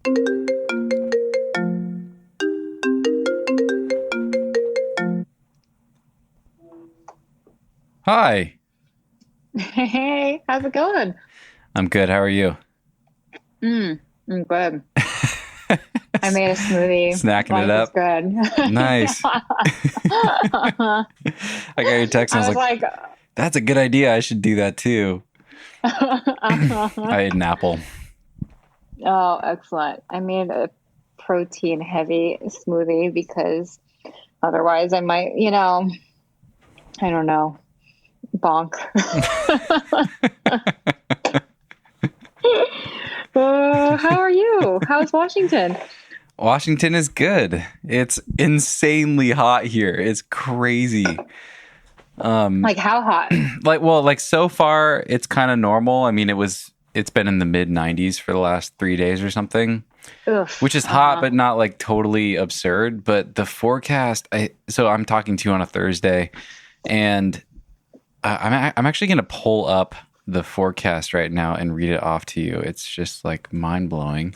Hi. Hey, how's it going? I'm good. How are you? I'm good. I made a smoothie. Snacking it Life is up. good. Nice. I got your text and I I was was like, like, that's a good idea. I should do that too. I ate an apple. oh, excellent. I made a protein heavy smoothie because otherwise I might, I don't know, bonk. How are you? How's Washington? Washington is good. It's insanely hot here. It's crazy. Like, how hot? Like so far it's kind of normal. I mean, it's been in the mid 90s for the last 3 days or something, Oof. which is hot but not like totally absurd. But the forecast, so I'm talking to you on a Thursday, and I'm actually going to pull up the forecast right now and read it off to you. It's just like mind blowing.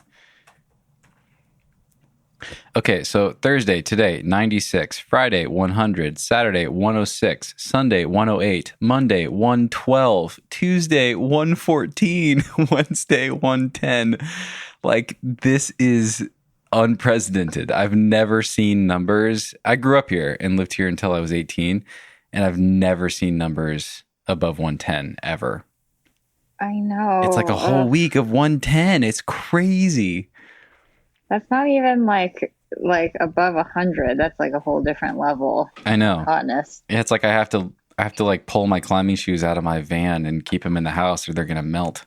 Okay, so Thursday today 96, Friday 100, Saturday 106, Sunday 108, Monday 112, Tuesday 114, Wednesday 110. Like, this is unprecedented. I've never seen numbers. I grew up here and lived here until I was 18, and I've never seen numbers above 110 ever. I know. It's like a whole week of 110. It's crazy. That's not even like above 100. That's like a whole different level I know. of hotness. Yeah, it's like I have to like pull my climbing shoes out of my van and keep them in the house or they're gonna melt.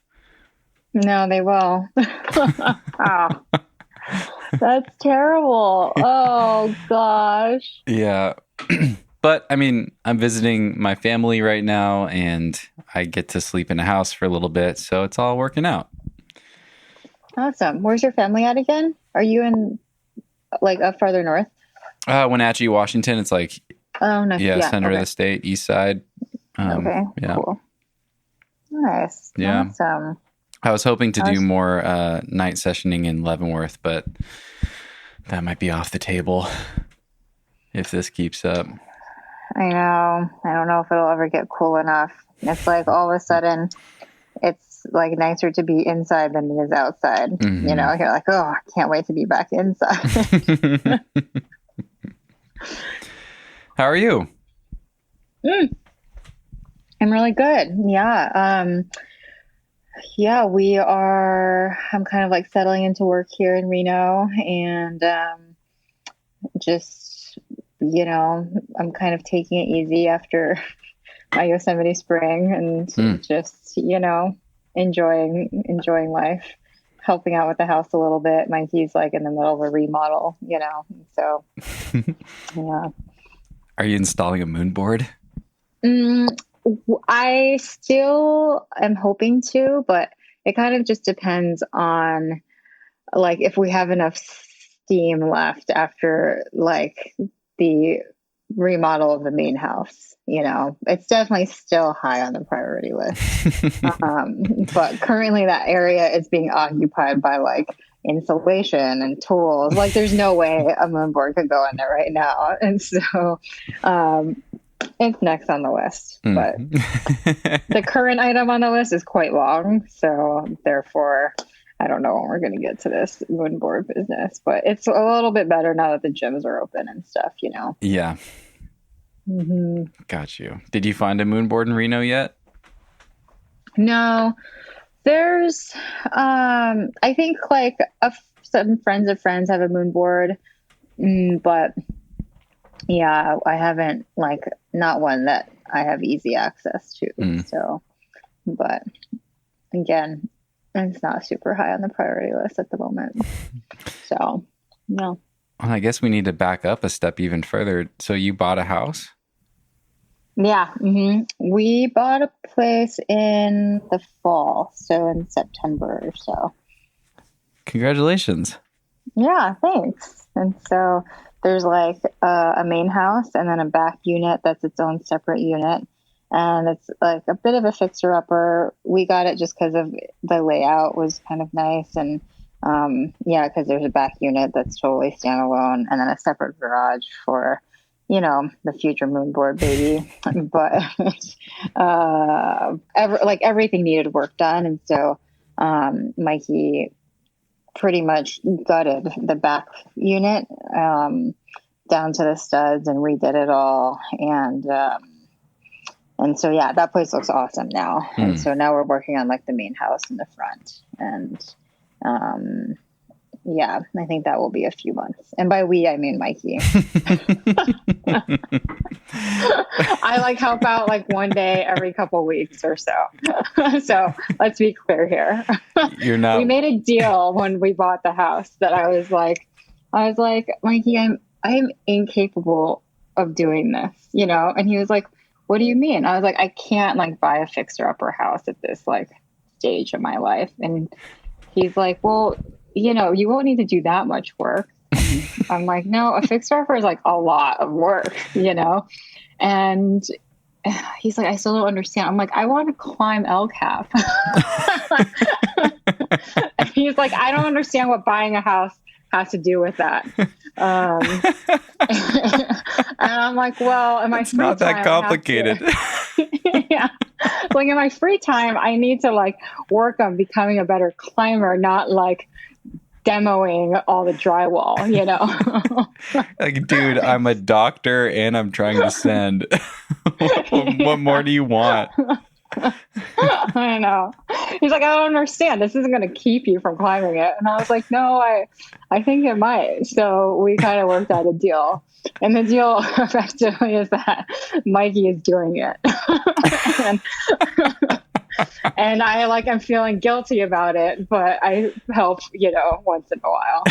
No, they will. Oh, that's terrible. Oh gosh. Yeah. But I mean, I'm visiting my family right now and I get to sleep in a house for a little bit, so it's all working out. Awesome. Where's your family at again? Are you in like up farther north? Wenatchee, Washington. It's like Oh no. yeah, Yeah. center of Okay. the state, east side. Okay. Yeah. Cool. Nice. Yeah. Awesome. I was hoping to I do was, more night sessioning in Leavenworth, but that might be off the table if this keeps up. I know. I don't know if it'll ever get cool enough. It's like all of a sudden it's like nicer to be inside than it is outside. Mm-hmm. You know, you're like, oh, I can't wait to be back inside. How are you? I'm really good. Yeah. Yeah, we are. I'm kind of like settling into work here in Reno and just, I'm kind of taking it easy after my Yosemite spring and just, enjoying life, helping out with the house a little bit. Mikey's like in the middle of a remodel, so yeah. Are you installing a moon board? I still am hoping to, but it kind of just depends on like if we have enough steam left after like the remodel of the main house. It's definitely still high on the priority list. But currently that area is being occupied by like insulation and tools. Like there's no way a moon board could go in there right now. And so it's next on the list, but the current item on the list is quite long. So therefore, I don't know when we're going to get to this moon board business, but it's a little bit better now that the gyms are open and stuff, Yeah. Mm-hmm. Got you. Did you find a moon board in Reno yet? No, there's, I think like some friends of friends have a moon board, but yeah, I haven't like not one that I have easy access to. So, but again, it's not super high on the priority list at the moment. So, no. Well, I guess we need to back up a step even further. So you bought a house? Yeah. We bought a place in the fall, so in September or so. Congratulations. Yeah, thanks. And so there's like a main house and then a back unit that's its own separate unit. And it's like a bit of a fixer-upper. We got it just because of the layout was kind of nice. And Yeah, because there's a back unit that's totally standalone, and then a separate garage for, the future moon board baby. But like everything needed work done, and so Mikey pretty much gutted the back unit down to the studs and redid it all, and so yeah, that place looks awesome now. And so now we're working on like the main house in the front, and yeah, I think that will be a few months. And by we, I mean Mikey. I like help out like one day every couple weeks or so. So let's be clear here. You're not. We made a deal when we bought the house that I was like, Mikey, I'm incapable of doing this, And he was like, what do you mean? I was like, I can't like buy a fixer upper house at this like stage of my life. And he's like, well, you won't need to do that much work. I'm like, no, a fixer upper is like a lot of work, And he's like, I still don't understand. I'm like, I want to climb El Cap. And he's like, I don't understand what buying a house has to do with that. And I'm like, well, in my free time, it's not that complicated. Yeah. Like in my free time, I need to like work on becoming a better climber, not like demoing all the drywall, Like, dude, I'm a doctor and I'm trying to send. What more do you want? I know. He's like, I don't understand. This isn't going to keep you from climbing it. And I was like, no, I think it might. So we kind of worked out a deal. And the deal effectively is that Mikey is doing it. And I'm feeling guilty about it, but I help, once in a while.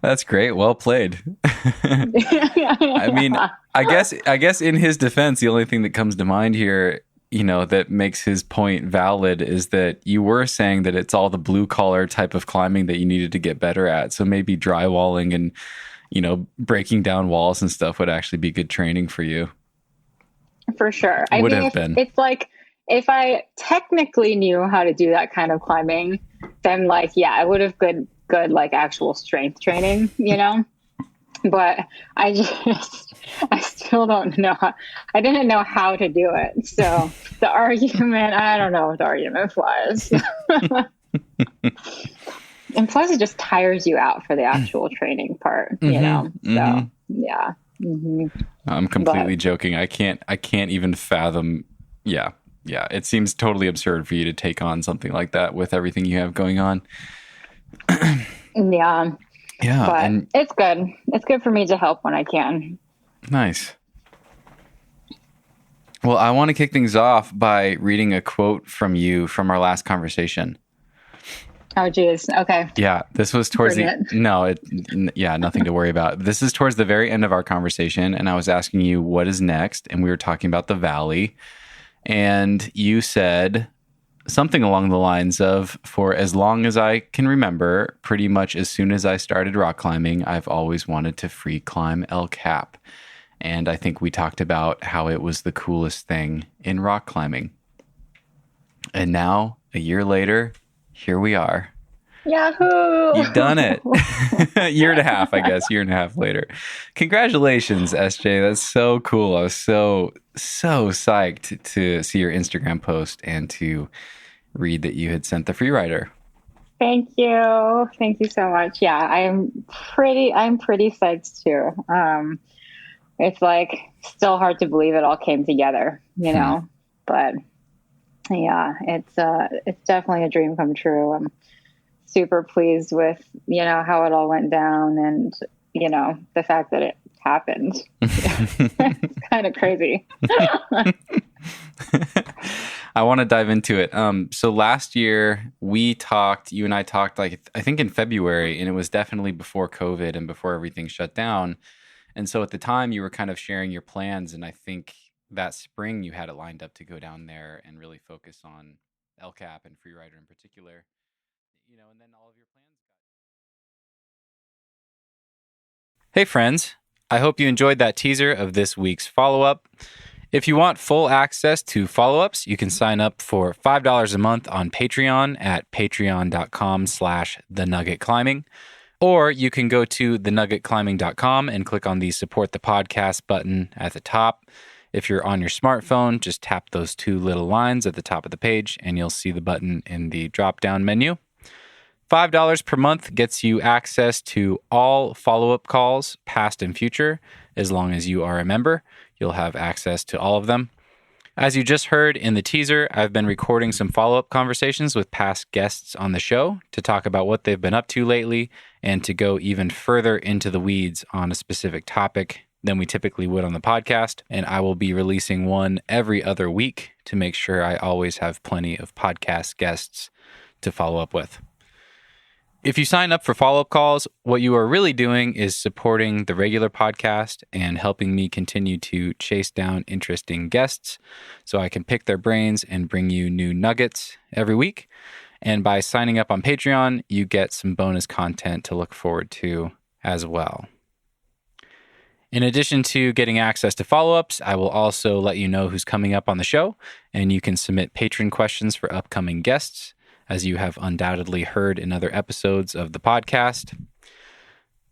That's great. Well played. I mean, I guess in his defense, the only thing that comes to mind here, that makes his point valid is that you were saying that it's all the blue collar type of climbing that you needed to get better at. So maybe drywalling and, breaking down walls and stuff would actually be good training for you. For sure. It's like, if I technically knew how to do that kind of climbing, then like, yeah, I would have good like actual strength training, but I still don't know. I didn't know how to do it. So the argument, I don't know what the argument was. And plus it just tires you out for the actual training part, So yeah. Mm-hmm. I'm completely joking. I can't even fathom. Yeah. It seems totally absurd for you to take on something like that with everything you have going on. Yeah. But and it's good. It's good for me to help when I can. Nice. Well, I want to kick things off by reading a quote from you from our last conversation. Oh, geez. Okay. Yeah, this was towards nothing to worry about. This is towards the very end of our conversation, and I was asking you what is next, and we were talking about the valley, and you said something along the lines of, for as long as I can remember, pretty much as soon as I started rock climbing, I've always wanted to free climb El Cap. And I think we talked about how it was the coolest thing in rock climbing. And now, a year later, here we are. Yahoo! You've done it. Year and a half later. Congratulations, SJ. That's so cool. I was so psyched to see your Instagram post and to read that you had sent the Freerider. Thank you. Thank you so much. Yeah, I'm pretty psyched too. It's like still hard to believe it all came together, but yeah, it's definitely a dream come true. I'm super pleased with, how it all went down and, the fact that it happened. It's kind of crazy. I want to dive into it. So last year you and I talked like, I think in February, and it was definitely before COVID and before everything shut down. And so at the time you were kind of sharing your plans. And I think that spring you had it lined up to go down there and really focus on El Cap and Freerider in particular, and then all of your plans. Hey friends, I hope you enjoyed that teaser of this week's follow-up. If you want full access to follow-ups, you can sign up for $5 a month on Patreon at patreon.com/thenuggetclimbing. Or you can go to thenuggetclimbing.com and click on the support the podcast button at the top. If you're on your smartphone, just tap those two little lines at the top of the page and you'll see the button in the drop-down menu. $5 per month gets you access to all follow-up calls, past and future. As long as you are a member, you'll have access to all of them. As you just heard in the teaser, I've been recording some follow-up conversations with past guests on the show to talk about what they've been up to lately and to go even further into the weeds on a specific topic than we typically would on the podcast. And I will be releasing one every other week to make sure I always have plenty of podcast guests to follow up with. If you sign up for follow-up calls, what you are really doing is supporting the regular podcast and helping me continue to chase down interesting guests so I can pick their brains and bring you new nuggets every week. And by signing up on Patreon, you get some bonus content to look forward to as well. In addition to getting access to follow-ups, I will also let you know who's coming up on the show, and you can submit patron questions for upcoming guests, as you have undoubtedly heard in other episodes of the podcast.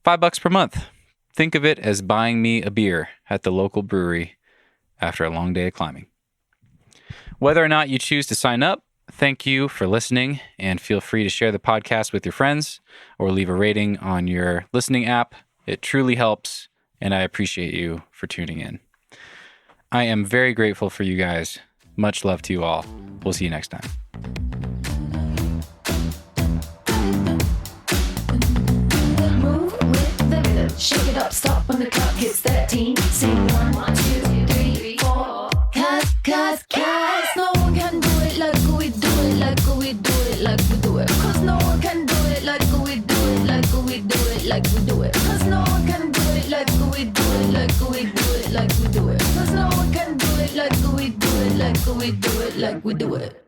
$5 per month. Think of it as buying me a beer at the local brewery after a long day of climbing. Whether or not you choose to sign up, thank you for listening, and feel free to share the podcast with your friends or leave a rating on your listening app. It truly helps, and I appreciate you for tuning in. I am very grateful for you guys. Much love to you all. We'll see you next time. Shake it up, stop when the clock hits 13. Sing 1, 2, 3, 4. Cause no one can do it like we do it, like we do it, like we do it. Cause no one can do it like we do it, like we do it, like we do it. Cause no one can do it like we do it, like we do it, like we do it. Cause no one can do it like we do it, like we do it, like we do it.